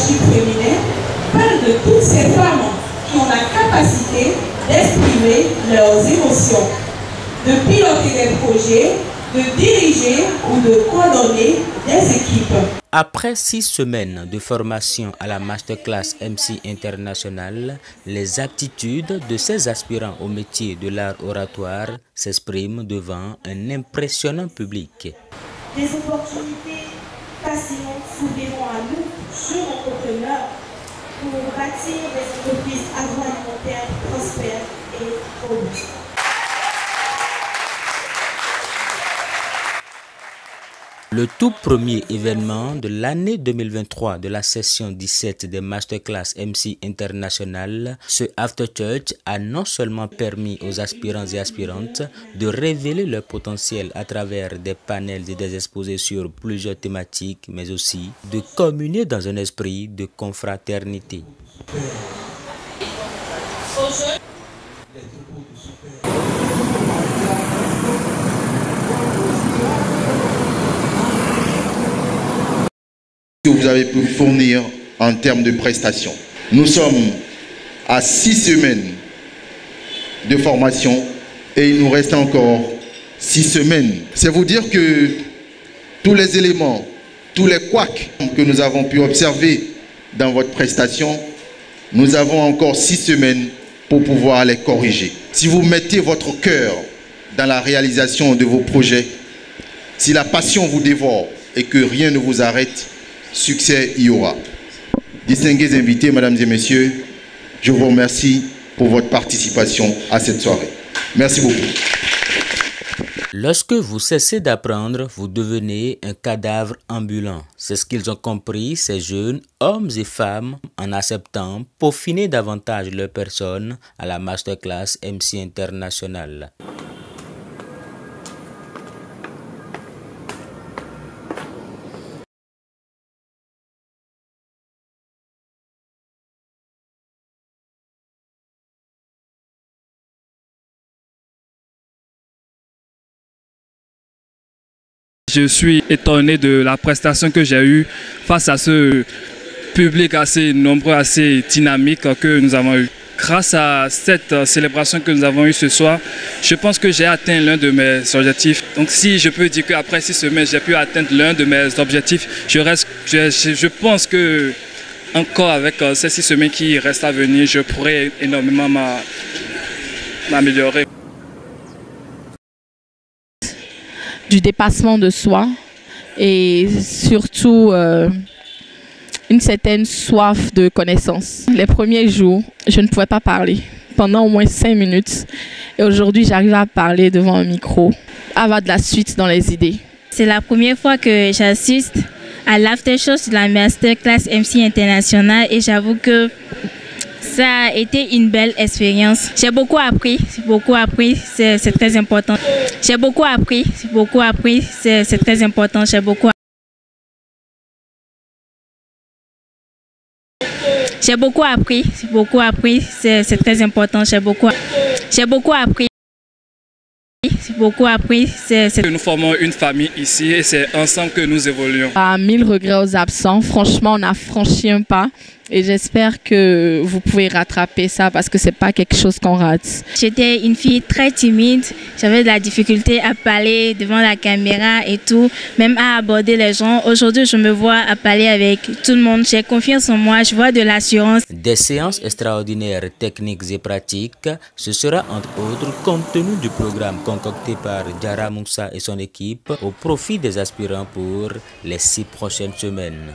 leadership féminin parle de toutes ces femmes qui ont la capacité d'exprimer leurs émotions, de piloter des projets, de diriger ou de coordonner des équipes. Après 6 semaines de formation à la Masterclass MC International, les aptitudes de ces aspirants au métier de l'art oratoire s'expriment devant un impressionnant public. Des opportunités fascinantes s'ouvriront à nous, jeunes entrepreneurs, pour bâtir des entreprises agroalimentaires prospères et robustes. Le tout premier événement de l'année 2023 de la session 17 des Masterclass MC International, ce After Church a non seulement permis aux aspirants et aspirantes de révéler leur potentiel à travers des panels et des exposés sur plusieurs thématiques, mais aussi de communier dans un esprit de confraternité. Que vous avez pu fournir en termes de prestations. Nous sommes à 6 semaines de formation et il nous reste encore 6 semaines. C'est vous dire que tous les éléments, tous les couacs que nous avons pu observer dans votre prestation, nous avons encore 6 semaines pour pouvoir les corriger. Si vous mettez votre cœur dans la réalisation de vos projets, si la passion vous dévore et que rien ne vous arrête, succès il y aura. Distingués invités, mesdames et messieurs, je vous remercie pour votre participation à cette soirée. Merci beaucoup. Lorsque vous cessez d'apprendre, vous devenez un cadavre ambulant. C'est ce qu'ils ont compris, ces jeunes hommes et femmes, en acceptant peaufiner davantage leur personne à la Masterclass MC International. Je suis étonné de la prestation que j'ai eue face à ce public assez nombreux, assez dynamique que nous avons eu. Grâce à cette célébration que nous avons eue ce soir, je pense que j'ai atteint l'un de mes objectifs. Donc si je peux dire qu'après 6 semaines, j'ai pu atteindre l'un de mes objectifs, je pense que encore avec ces 6 semaines qui restent à venir, je pourrais énormément m'améliorer. Du dépassement de soi et surtout une certaine soif de connaissance. Les premiers jours, je ne pouvais pas parler pendant au moins 5 minutes et aujourd'hui j'arrive à parler devant un micro, avoir de la suite dans les idées. C'est la première fois que j'assiste à l'after show de la Masterclass MC International et j'avoue que ça a été une belle expérience. J'ai beaucoup appris, c'est très important. J'ai beaucoup appris, c'est très important. J'ai beaucoup appris, c'est très important. Nous formons une famille ici et c'est ensemble que nous évoluons. À 1000 regrets aux absents, franchement on a franchi un pas et j'espère que vous pouvez rattraper ça parce que c'est pas quelque chose qu'on rate. J'étais une fille très timide, j'avais de la difficulté à parler devant la caméra et tout, même à aborder les gens. Aujourd'hui je me vois à parler avec tout le monde, j'ai confiance en moi, je vois de l'assurance. Des séances extraordinaires techniques et pratiques, ce sera entre autres compte tenu du programme concocté par Diarra Moussa et son équipe au profit des aspirants pour les 6 prochaines semaines.